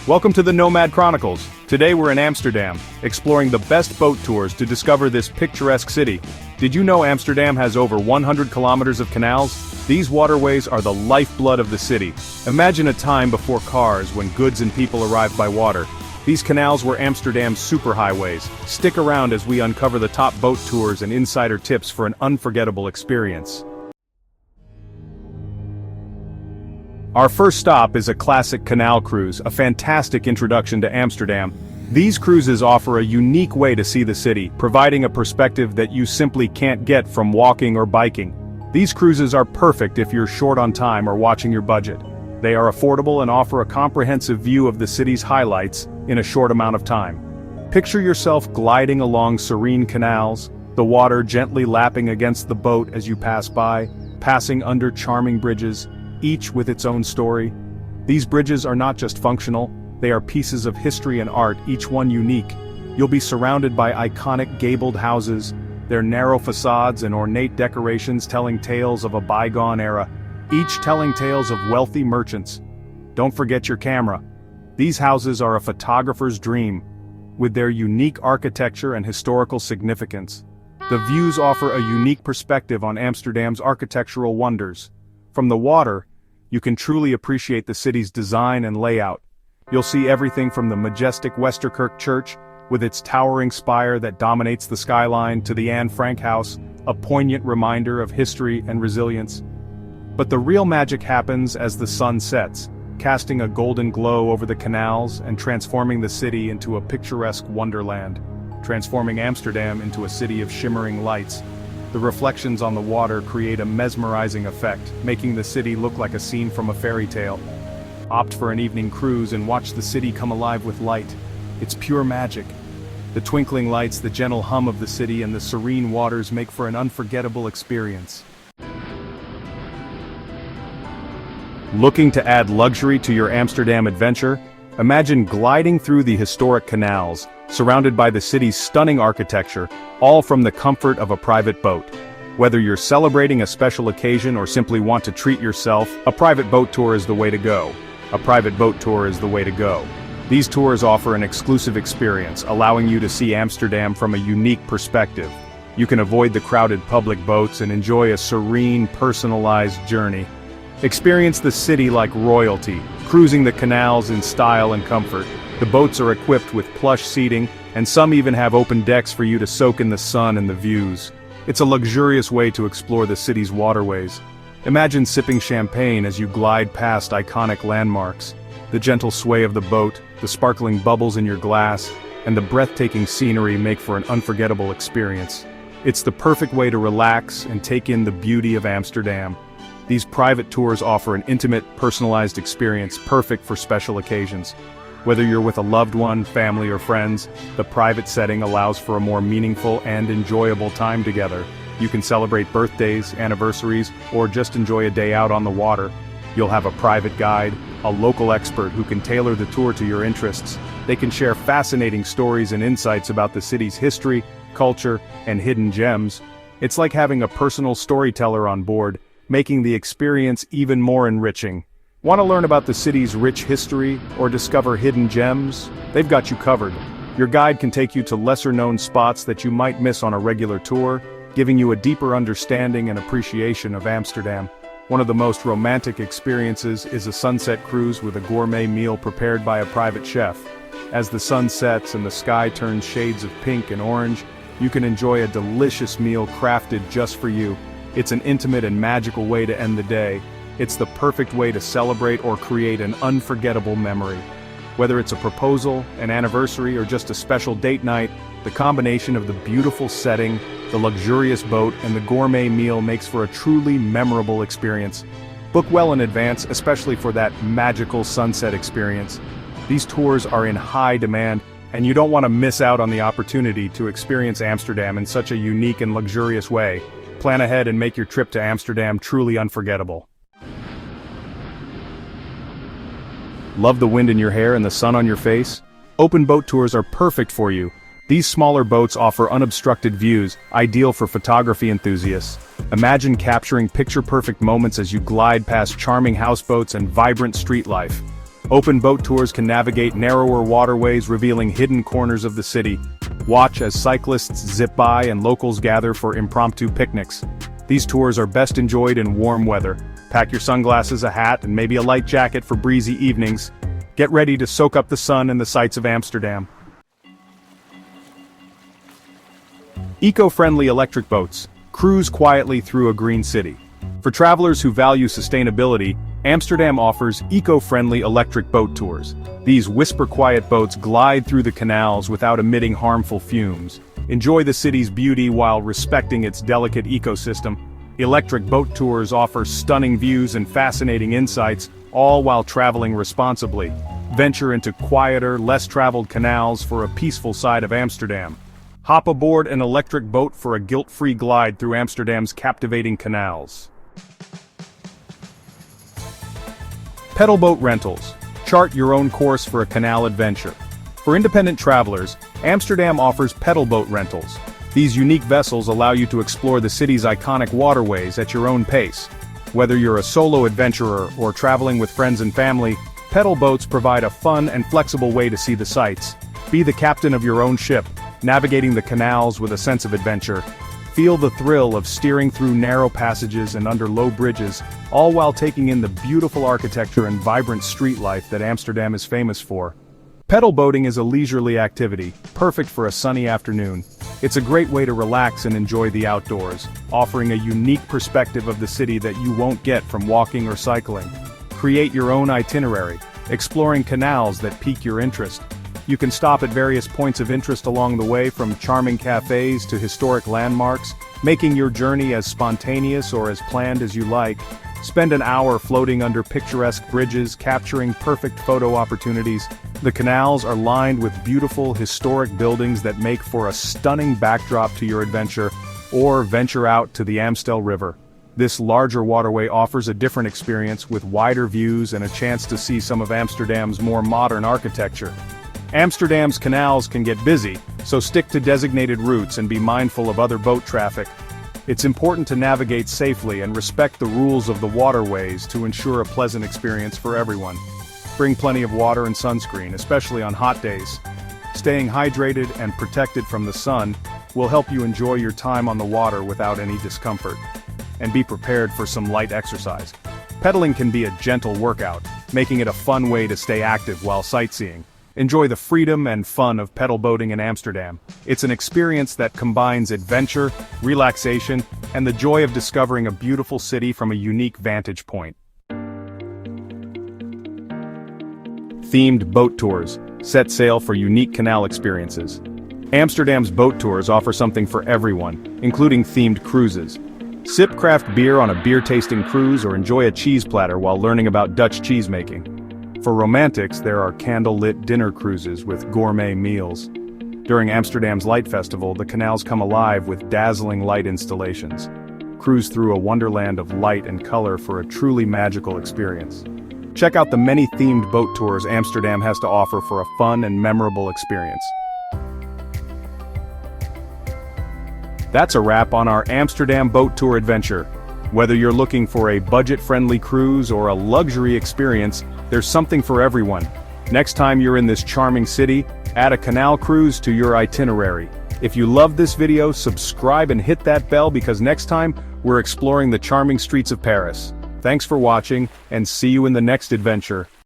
Welcome to the Nomad Chronicles. Today we're in Amsterdam, exploring the best boat tours to discover this picturesque city. Did you know Amsterdam has over 100 kilometers of canals? These waterways are the lifeblood of the city. Imagine a time before cars when goods and people arrived by water. These canals were Amsterdam's superhighways. Stick around as we uncover the top boat tours and insider tips for an unforgettable experience. Our first stop is a classic canal cruise, a fantastic introduction to Amsterdam. These cruises offer a unique way to see the city, providing a perspective that you simply can't get from walking or biking. These cruises are perfect if you're short on time or watching your budget. They are affordable and offer a comprehensive view of the city's highlights in a short amount of time. Picture yourself gliding along serene canals, the water gently lapping against the boat as you pass by, passing under charming bridges, each with its own story. These bridges are not just functional, they are pieces of history and art, each one unique. You'll be surrounded by iconic gabled houses, their narrow facades and ornate decorations telling tales of a bygone era, each telling tales of wealthy merchants. Don't forget your camera. These houses are a photographer's dream, with their unique architecture and historical significance. The views offer a unique perspective on Amsterdam's architectural wonders. From the water, you can truly appreciate the city's design and layout. You'll see everything from the majestic Westerkerk Church, with its towering spire that dominates the skyline, to the Anne Frank House, a poignant reminder of history and resilience. But the real magic happens as the sun sets, casting a golden glow over the canals and transforming the city into a picturesque wonderland, transforming Amsterdam into a city of shimmering lights. The reflections on the water create a mesmerizing effect, making the city look like a scene from a fairy tale. Opt for an evening cruise and watch the city come alive with light. It's pure magic. The twinkling lights, the gentle hum of the city, and the serene waters make for an unforgettable experience. Looking to add luxury to your Amsterdam adventure? Imagine gliding through the historic canals, surrounded by the city's stunning architecture, all from the comfort of a private boat. Whether you're celebrating a special occasion or simply want to treat yourself, a private boat tour is the way to go. A private boat tour is the way to go. These tours offer an exclusive experience, allowing you to see Amsterdam from a unique perspective. You can avoid the crowded public boats and enjoy a serene, personalized journey. Experience the city like royalty, cruising the canals in style and comfort. The boats are equipped with plush seating, and some even have open decks for you to soak in the sun and the views. It's a luxurious way to explore the city's waterways. Imagine sipping champagne as you glide past iconic landmarks. The gentle sway of the boat, the sparkling bubbles in your glass, and the breathtaking scenery make for an unforgettable experience. It's the perfect way to relax and take in the beauty of Amsterdam. These private tours offer an intimate, personalized experience perfect for special occasions. Whether you're with a loved one, family, or friends, the private setting allows for a more meaningful and enjoyable time together. You can celebrate birthdays, anniversaries, or just enjoy a day out on the water. You'll have a private guide, a local expert who can tailor the tour to your interests. They can share fascinating stories and insights about the city's history, culture, and hidden gems. It's like having a personal storyteller on board, making the experience even more enriching. Want to learn about the city's rich history or discover hidden gems? They've got you covered. Your guide can take you to lesser-known spots that you might miss on a regular tour, giving you a deeper understanding and appreciation of Amsterdam. One of the most romantic experiences is a sunset cruise with a gourmet meal prepared by a private chef. As the sun sets and the sky turns shades of pink and orange, you can enjoy a delicious meal crafted just for you. It's an intimate and magical way to end the day. It's the perfect way to celebrate or create an unforgettable memory. Whether it's a proposal, an anniversary, or just a special date night, the combination of the beautiful setting, the luxurious boat, and the gourmet meal makes for a truly memorable experience. Book well in advance, especially for that magical sunset experience. These tours are in high demand, and you don't want to miss out on the opportunity to experience Amsterdam in such a unique and luxurious way. Plan ahead and make your trip to Amsterdam truly unforgettable. Love the wind in your hair and the sun on your face? Open boat tours are perfect for you. These smaller boats offer unobstructed views, ideal for photography enthusiasts. Imagine capturing picture-perfect moments as you glide past charming houseboats and vibrant street life. Open boat tours can navigate narrower waterways revealing hidden corners of the city. Watch as cyclists zip by and locals gather for impromptu picnics. These tours are best enjoyed in warm weather. Pack your sunglasses, a hat, and maybe a light jacket for breezy evenings. Get ready to soak up the sun and the sights of Amsterdam. Eco-friendly electric boats. Cruise quietly through a green city. For travelers who value sustainability, Amsterdam offers eco-friendly electric boat tours. These whisper-quiet boats glide through the canals without emitting harmful fumes. Enjoy the city's beauty while respecting its delicate ecosystem. Electric boat tours offer stunning views and fascinating insights, all while traveling responsibly. Venture into quieter, less-traveled canals for a peaceful side of Amsterdam. Hop aboard an electric boat for a guilt-free glide through Amsterdam's captivating canals. Pedal boat rentals. Chart your own course for a canal adventure. For independent travelers, Amsterdam offers pedal boat rentals. These unique vessels allow you to explore the city's iconic waterways at your own pace. Whether you're a solo adventurer or traveling with friends and family, pedal boats provide a fun and flexible way to see the sights. Be the captain of your own ship, navigating the canals with a sense of adventure. Feel the thrill of steering through narrow passages and under low bridges, all while taking in the beautiful architecture and vibrant street life that Amsterdam is famous for. Pedal boating is a leisurely activity, perfect for a sunny afternoon. It's a great way to relax and enjoy the outdoors, offering a unique perspective of the city that you won't get from walking or cycling. Create your own itinerary, exploring canals that pique your interest. You can stop at various points of interest along the way, from charming cafes to historic landmarks, making your journey as spontaneous or as planned as you like. Spend an hour floating under picturesque bridges, capturing perfect photo opportunities. The canals are lined with beautiful, historic buildings that make for a stunning backdrop to your adventure, or venture out to the Amstel River. This larger waterway offers a different experience with wider views and a chance to see some of Amsterdam's more modern architecture. Amsterdam's canals can get busy, so stick to designated routes and be mindful of other boat traffic. It's important to navigate safely and respect the rules of the waterways to ensure a pleasant experience for everyone. Bring plenty of water and sunscreen, especially on hot days. Staying hydrated and protected from the sun will help you enjoy your time on the water without any discomfort. And be prepared for some light exercise. Pedaling can be a gentle workout, making it a fun way to stay active while sightseeing. Enjoy the freedom and fun of pedal boating in Amsterdam. It's an experience that combines adventure, relaxation, and the joy of discovering a beautiful city from a unique vantage point. Themed boat tours. Set sail for unique canal experiences. Amsterdam's boat tours offer something for everyone, including themed cruises. Sip craft beer on a beer-tasting cruise or enjoy a cheese platter while learning about Dutch cheesemaking. For romantics, there are candle-lit dinner cruises with gourmet meals. During Amsterdam's Light Festival, the canals come alive with dazzling light installations. Cruise through a wonderland of light and color for a truly magical experience. Check out the many themed boat tours Amsterdam has to offer for a fun and memorable experience. That's a wrap on our Amsterdam boat tour adventure. Whether you're looking for a budget-friendly cruise or a luxury experience, there's something for everyone. Next time you're in this charming city, add a canal cruise to your itinerary. If you loved this video, subscribe and hit that bell because next time, we're exploring the charming streets of Paris. Thanks for watching, and see you in the next adventure.